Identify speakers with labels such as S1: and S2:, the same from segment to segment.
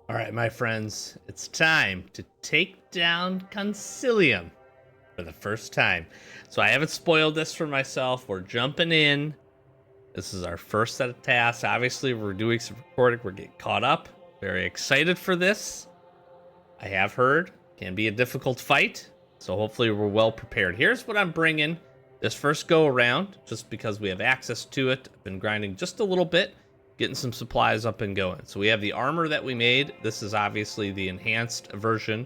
S1: All right, my friends, it's time to take down Consilium for the first time. So I haven't spoiled this for myself. We're jumping in. This is our first set of tasks. Obviously, we're doing some recording. We're getting caught up. Very excited for this. I have heard can be a difficult fight, so hopefully we're well prepared. Here's what I'm bringing this first go around, just because we have access to it. I've been grinding just a little bit, getting some supplies up and going. So we have the armor that we made. This is obviously the enhanced version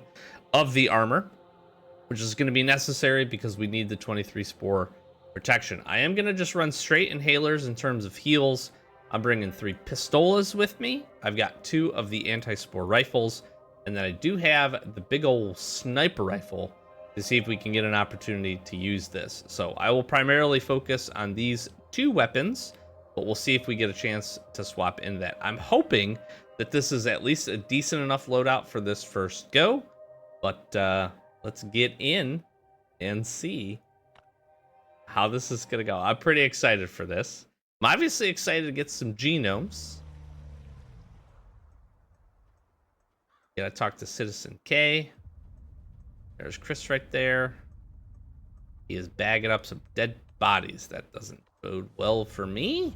S1: of the armor, which is going to be necessary because we need the 23 spore protection. I am going to just run straight inhalers in terms of heals. I'm bringing 3 pistolas with me. I've got 2 of the anti-spore rifles, and then I do have the big old sniper rifle to see if we can get an opportunity to use this. So I will primarily focus on these 2 weapons, but we'll see if we get a chance to swap into that. I'm hoping that this is at least a decent enough loadout for this first go, but let's get in and see how this is going to go. I'm pretty excited for this. I'm obviously excited to get some genomes. Gotta talk to Citizen K. There's Chris right there. He is bagging up some dead bodies. That doesn't bode well for me.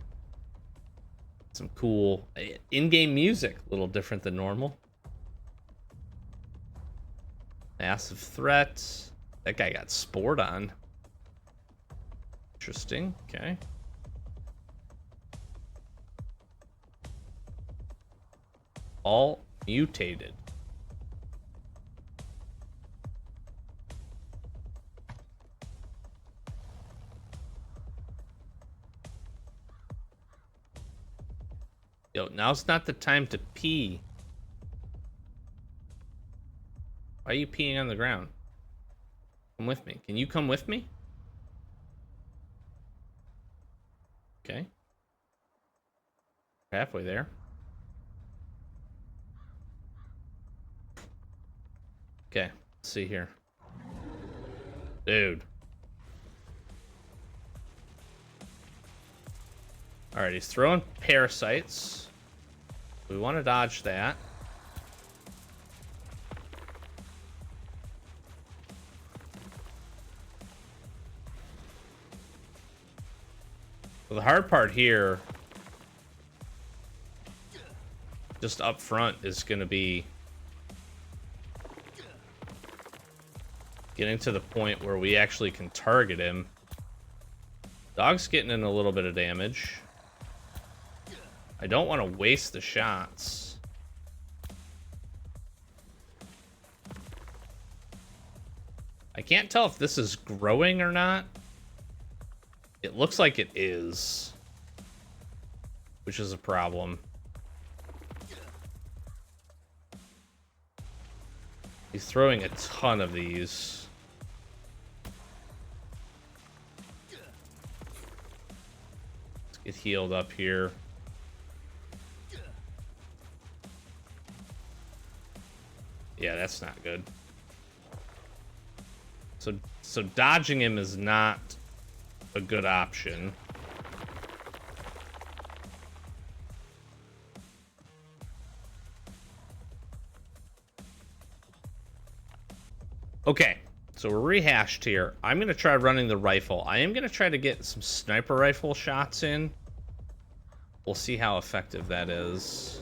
S1: Some cool in-game music, a little different than normal. Massive threat. That guy got spored on. Interesting. Okay. All mutated. Yo, now's not the time to pee. Why are you peeing on the ground? Come with me. Can you come with me? Okay. Halfway there. Okay, let's see here. Dude. Alright, he's throwing parasites. We want to dodge that. Well, the hard part here, just up front, is going to be getting to the point where we actually can target him. Dog's getting in a little bit of damage. I don't want to waste the shots. I can't tell if this is growing or not. It looks like it is, which is a problem. He's throwing a ton of these. Let's get healed up here. Yeah, that's not good. So dodging him is not a good option. Okay, so we're rehashed here. I'm going to try running the rifle. I am going to try to get some sniper rifle shots in. We'll see how effective that is.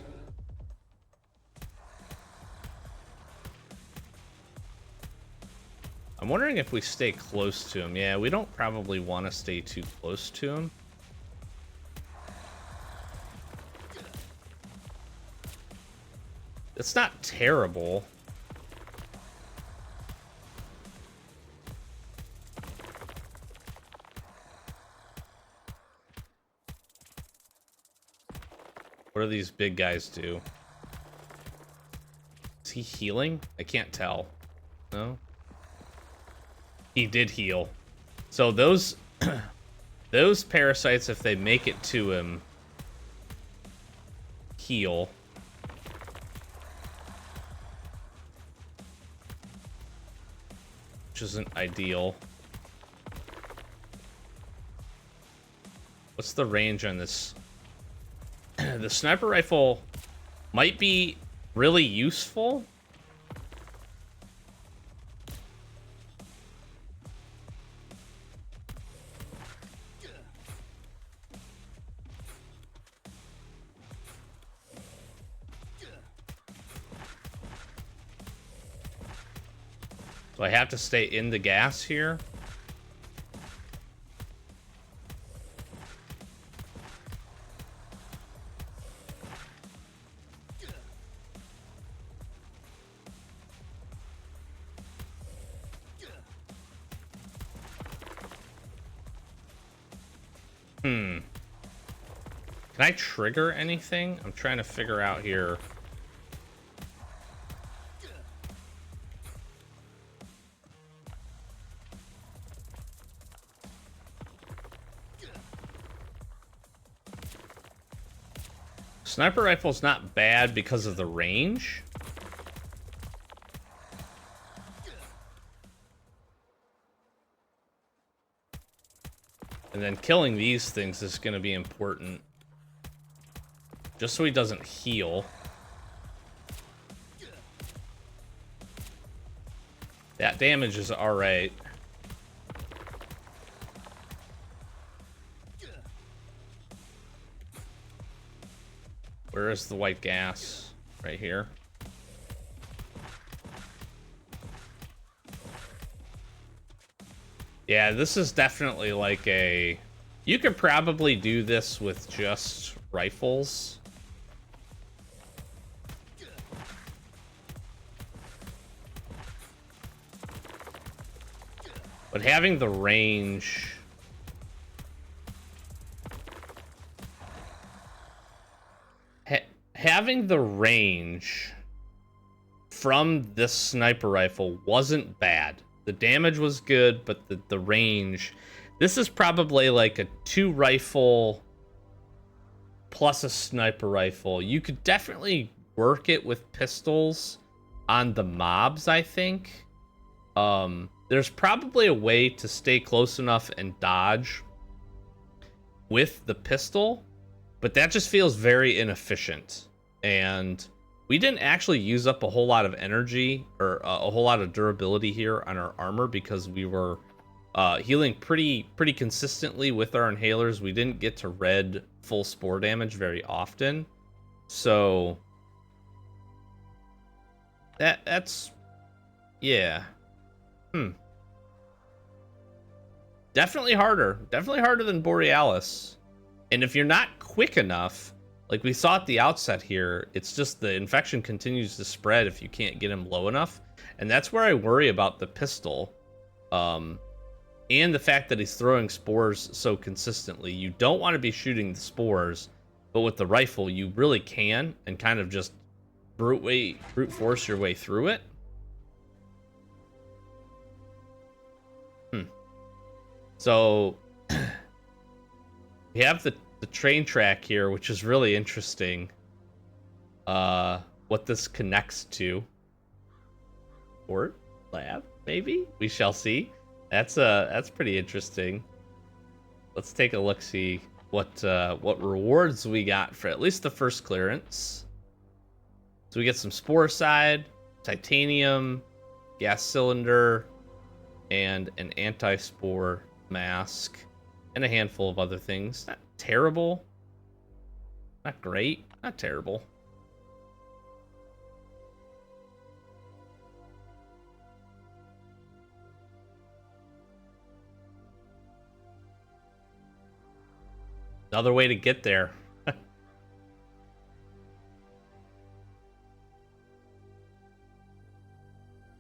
S1: I'm wondering if we stay close to him. Yeah, we don't probably want to stay too close to him. It's not terrible. What do these big guys do? Is he healing? I can't tell. No? He did heal. So those those parasites, if they make it to him, heal. Which isn't ideal. What's the range on this? The sniper rifle might be really useful. So I have to stay in the gas here. Can I trigger anything? I'm trying to figure out here. Sniper rifle's not bad because of the range. And then killing these things is going to be important. Just so he doesn't heal. That damage is alright. Where is the white gas? Right here. Yeah, this is definitely like a... You could probably do this with just rifles. But having the range... Having the range from this sniper rifle wasn't bad. The damage was good, but the range... This is probably like a 2 rifle plus a sniper rifle. You could definitely work it with pistols on the mobs, I think. There's probably a way to stay close enough and dodge with the pistol, but that just feels very inefficient. And we didn't actually use up a whole lot of energy or a whole lot of durability here on our armor because we were healing pretty consistently with our inhalers. We didn't get to red full spore damage very often. So that's yeah. Definitely harder than Borealis. And if you're not quick enough, like we saw at the outset here, it's just the infection continues to spread if you can't get him low enough. And that's where I worry about the pistol. And the fact that he's throwing spores so consistently. You don't want to be shooting the spores, but with the rifle, you really can, and kind of just brute force your way through it. So we have the train track here, which is really interesting. What this connects to. Port lab, maybe? We shall see. That's pretty interesting. Let's take a look, see what rewards we got for at least the first clearance. So we get some spore side, titanium, gas cylinder, and an anti-spore mask, and a handful of other things. Not terrible. Not great. Not terrible. Another way to get there.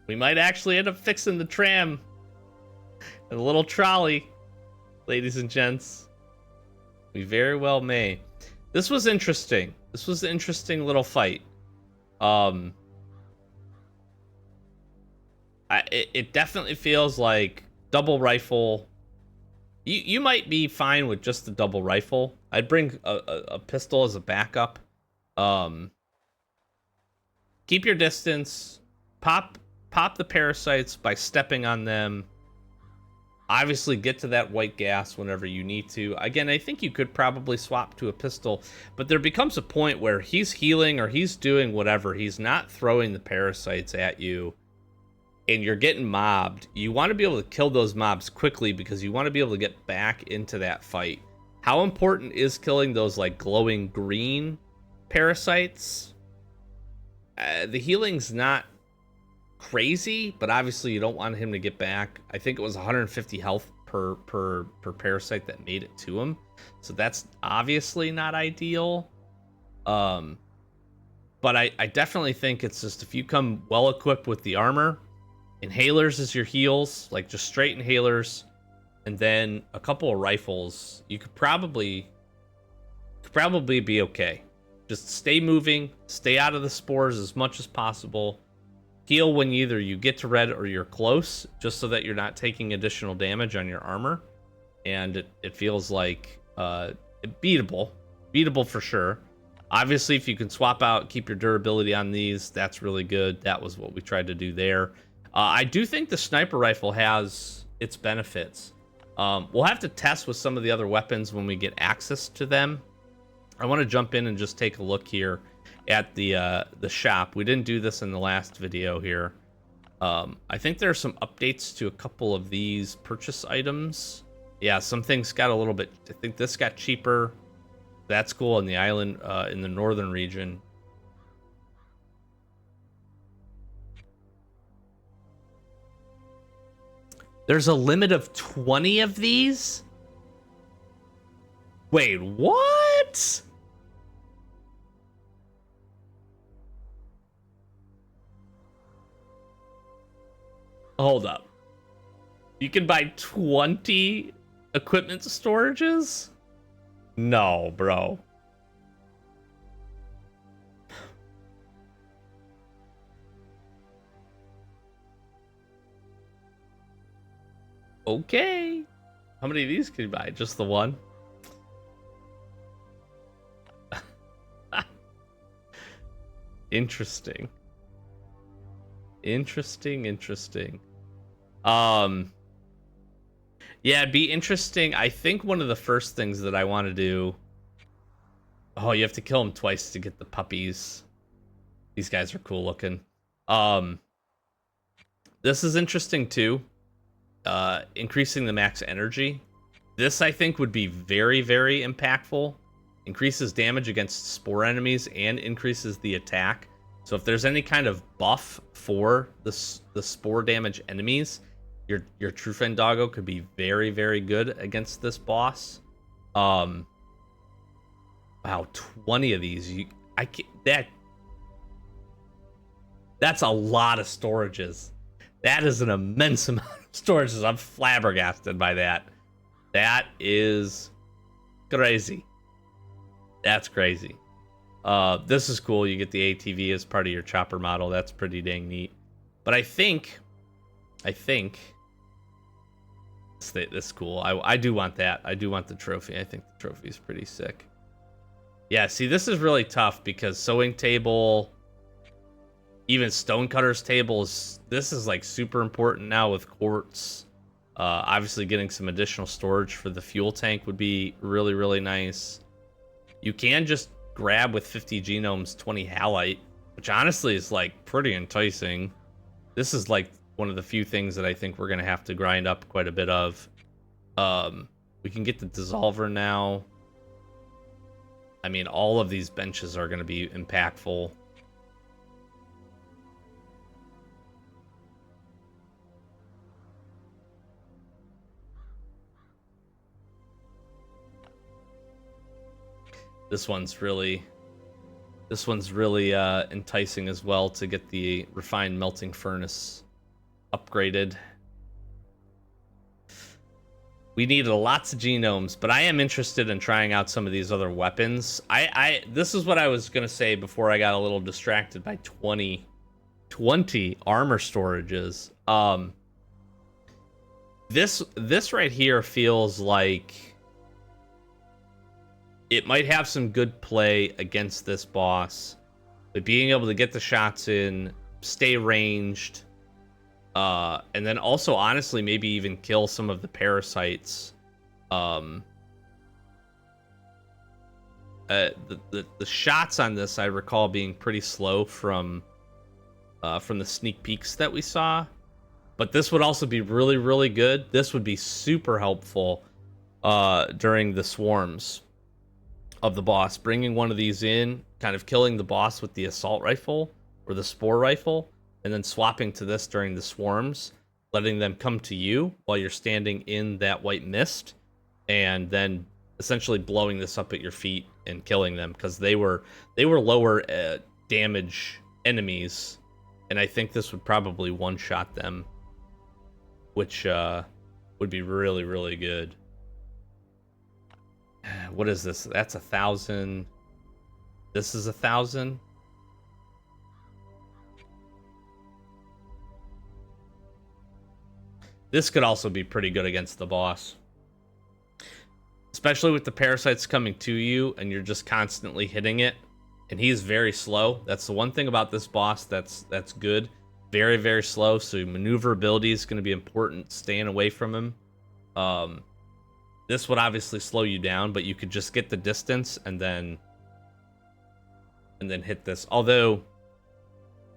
S1: We might actually end up fixing the tram. And the little trolley, ladies and gents. We very well may. This was interesting. This was an interesting little fight. It definitely feels like double rifle. You might be fine with just the double rifle. I'd bring a pistol as a backup. Keep your distance. Pop the parasites by stepping on them. Obviously, get to that white gas whenever you need to. Again, I think you could probably swap to a pistol, but there becomes a point where he's healing or he's doing whatever. He's not throwing the parasites at you, and you're getting mobbed. You want to be able to kill those mobs quickly because you want to be able to get back into that fight. How important is killing those like glowing green parasites? The healing's not crazy, but obviously you don't want him to get back. I think it was 150 health per parasite that made it to him, so that's obviously not ideal. But I definitely think it's just if you come well equipped with the armor, inhalers is your heals, like just straight inhalers, and then a couple of rifles, you could probably be okay. Just stay moving, stay out of the spores as much as possible. Heal when either you get to red or you're close, just so that you're not taking additional damage on your armor. And it feels like beatable for sure. Obviously, if you can swap out, keep your durability on these, that's really good. That was what we tried to do there. I do think the sniper rifle has its benefits. We'll have to test with some of the other weapons when we get access to them. I want to jump in and just take a look here at the shop. We didn't do this in the last video here. I think there are some updates to a couple of these purchase items. Yeah, some things got a little bit, I think this got cheaper. That's cool in the island, in the northern region. There's a limit of 20 of these? Wait, what? Hold up. You can buy 20 equipment storages? No, bro. Okay. How many of these can you buy? Just the one? Interesting. Interesting. Yeah, it'd be interesting. I think one of the first things that I want to do... Oh, you have to kill them twice to get the puppies. These guys are cool looking. This is interesting too. Increasing the max energy. This, I think, would be very, very impactful. Increases damage against spore enemies and increases the attack. So if there's any kind of buff for the spore damage enemies, your True Friend Doggo could be very, very good against this boss. Wow, 20 of these. That's a lot of storages. That is an immense amount of storages. I'm flabbergasted by that. That is crazy. That's crazy. This is cool. You get the ATV as part of your chopper model. That's pretty dang neat. But I think this is cool. I do want that. I do want the trophy. I think the trophy is pretty sick. Yeah, see, this is really tough because sewing table, even stonecutter's tables, this is like super important now with quartz. Obviously getting some additional storage for the fuel tank would be really, really nice. You can just grab with 50 genomes 20 halite, which honestly is like pretty enticing. This is like one of the few things that I think we're gonna have to grind up quite a bit of. We can get the dissolver now. I mean, all of these benches are gonna be impactful. This one's really enticing as well to get the refined melting furnace upgraded. We need lots of genomes, but I am interested in trying out some of these other weapons. This is what I was gonna say before I got a little distracted by 20 armor storages. This right here feels like it might have some good play against this boss, but being able to get the shots in, stay ranged, And then also, honestly, maybe even kill some of the parasites. The shots on this I recall being pretty slow from the sneak peeks that we saw. But this would also be really, really good. This would be super helpful during the swarms of the boss. Bringing one of these in, kind of killing the boss with the assault rifle or the spore rifle, and then swapping to this during the swarms, letting them come to you while you're standing in that white mist, and then essentially blowing this up at your feet and killing them, because they were lower damage enemies, and I think this would probably one-shot them, which would be really, really good. What is this? That's 1,000. This is 1,000. This could also be pretty good against the boss, especially with the parasites coming to you and you're just constantly hitting it, and he's very slow. That's the one thing about this boss that's good. Very, very slow, so maneuverability is going to be important, staying away from him. This would obviously slow you down, but you could just get the distance and then hit this. Although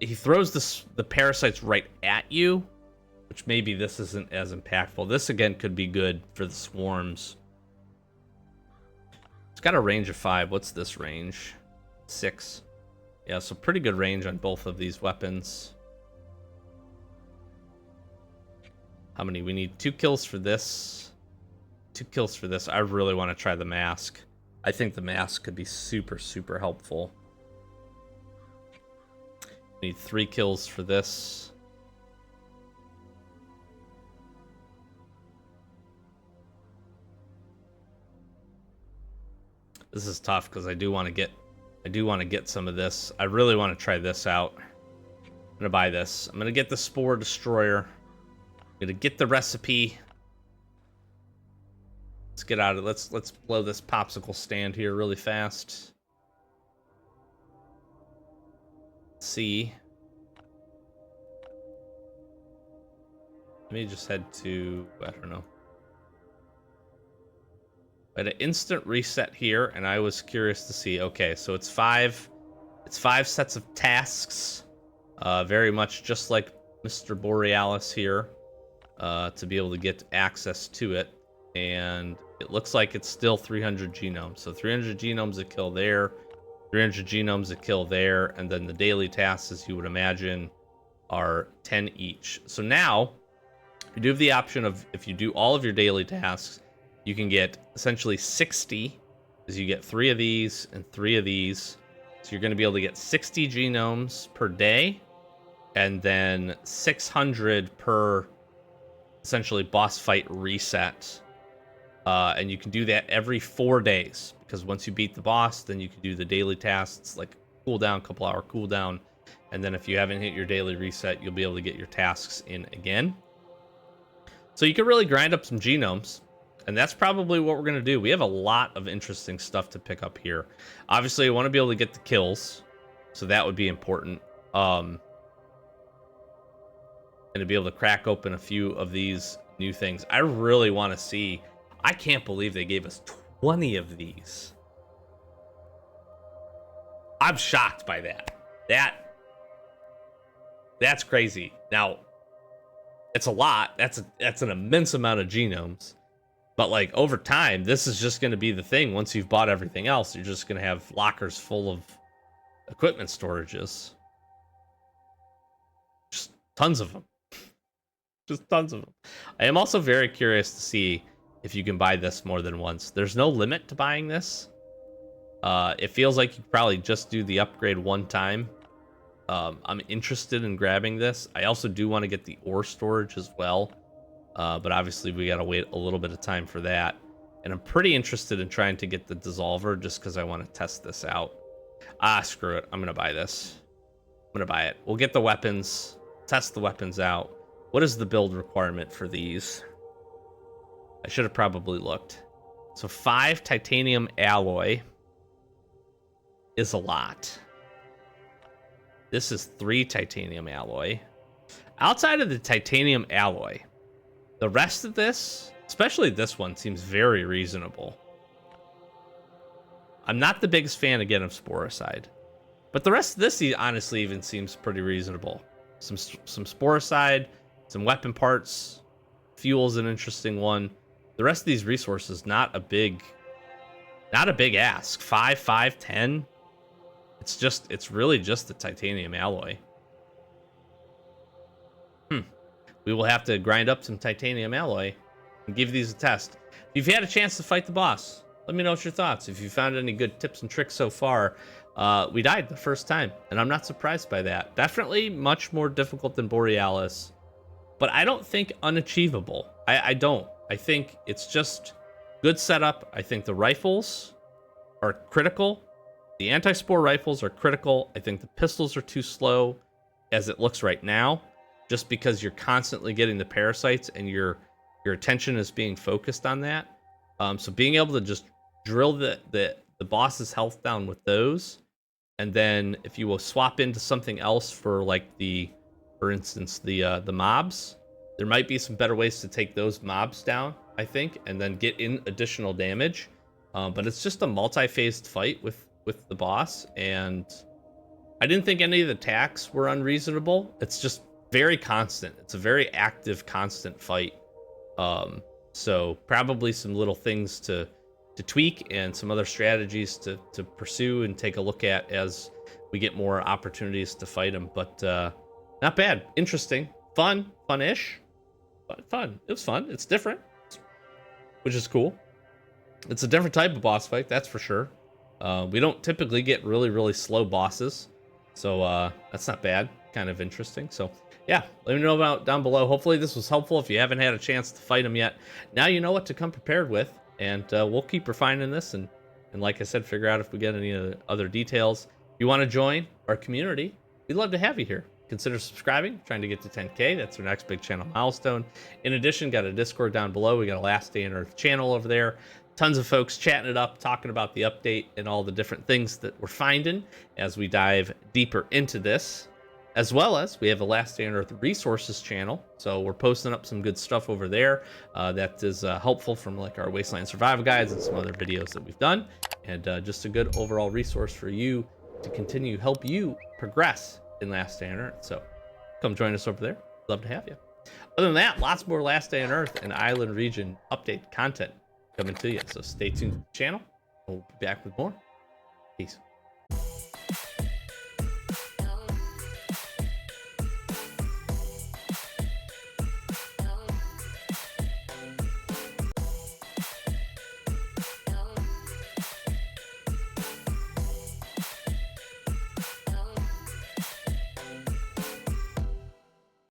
S1: he throws the parasites right at you, which maybe this isn't as impactful. This again could be good for the swarms. It's got a range of 5. What's this range? 6. Yeah, so pretty good range on both of these weapons. How many? We need 2 kills for this. 2 kills for this. I really want to try the mask. I think the mask could be super, super helpful. We need 3 kills for this. This is tough because I do want to get some of this. I really want to try this out. I'm gonna buy this. I'm gonna get the Spore Destroyer. I'm gonna get the recipe. Let's get out of it. Let's blow this popsicle stand here really fast. Let's see. Let me just head to, I don't know. I had an instant reset here, and I was curious to see. Okay, so it's 5 sets of tasks. Very much just like Mr. Borealis here, to be able to get access to it. And it looks like it's still 300 genomes. So 300 genomes a kill there, 300 genomes a kill there, and then the daily tasks, as you would imagine, are 10 each. So now, you do have the option of, if you do all of your daily tasks, you can get essentially 60, as you get 3 of these and 3 of these. So you're going to be able to get 60 genomes per day, and then 600 per, essentially, boss fight reset. And you can do that every 4 days, because once you beat the boss, then you can do the daily tasks, like cooldown, couple hour cooldown, and then if you haven't hit your daily reset, you'll be able to get your tasks in again. So you can really grind up some genomes, and that's probably what we're going to do. We have a lot of interesting stuff to pick up here. Obviously, I want to be able to get the kills, so that would be important. And to be able to crack open a few of these new things. I really want to see... I can't believe they gave us 20 of these. I'm shocked by that. That's crazy. Now, it's a lot. That's an immense amount of genomes. But like over time, this is just going to be the thing. Once you've bought everything else, you're just going to have lockers full of equipment storages. Just tons of them. Just tons of them. I am also very curious to see if you can buy this more than once. There's no limit to buying this. It feels like you could probably just do the upgrade one time. I'm interested in grabbing this. I also do want to get the ore storage as well. But obviously we gotta wait a little bit of time for that. And I'm pretty interested in trying to get the dissolver just because I want to test this out. Screw it. I'm gonna buy this. I'm gonna buy it. We'll get the weapons, test the weapons out. What is the build requirement for these? I should have probably looked. So 5 titanium alloy is a lot. This is 3 titanium alloy. Outside of the titanium alloy, the rest of this, especially this one, seems very reasonable. I'm not the biggest fan, again, of Sporicide. But the rest of this honestly even seems pretty reasonable. Some Sporicide, some weapon parts, fuel's an interesting one. The rest of these resources, not a big ask. 5, 5, 10. It's really just the titanium alloy. We will have to grind up some titanium alloy and give these a test. If you've had a chance to fight the boss, let me know what your thoughts. If you found any good tips and tricks so far. We died the first time, and I'm not surprised by that. Definitely much more difficult than Borealis, but I don't think unachievable. I don't. I think it's just good setup. I think the rifles are critical. The anti-spore rifles are critical. I think the pistols are too slow as it looks right now, just because you're constantly getting the parasites and your attention is being focused on that. So being able to just drill the boss's health down with those, and then if you will swap into something else for like for instance, the mobs, there might be some better ways to take those mobs down, I think, and then get in additional damage. But it's just a multi-phased fight with the boss, and I didn't think any of the attacks were unreasonable. It's just very constant. It's a very active, constant fight. So probably some little things to tweak and some other strategies to pursue and take a look at as we get more opportunities to fight them. But not bad. Interesting. Fun-ish. But fun. It was fun. It's different, which is cool. It's a different type of boss fight, that's for sure. We don't typically get really, really slow bosses. So that's not bad. Kind of interesting. So yeah, let me know about down below. Hopefully this was helpful. If you haven't had a chance to fight them yet, now you know what to come prepared with. And we'll keep refining this. And like I said, figure out if we get any other details. If you want to join our community, we'd love to have you here. Consider subscribing, trying to get to 10K. That's our next big channel milestone. In addition, got a Discord down below. We got a Last Day on Earth channel over there. Tons of folks chatting it up, talking about the update and all the different things that we're finding as we dive deeper into this. As well as we have a Last Day on Earth resources channel. So we're posting up some good stuff over there that is helpful from like our Wasteland Survival Guides and some other videos that we've done. And just a good overall resource for you to continue help you progress in Last Day on Earth. So come join us over there. Love to have you. Other than that, lots more Last Day on Earth and Island Region update content coming to you. So stay tuned to the channel. We'll be back with more. Peace.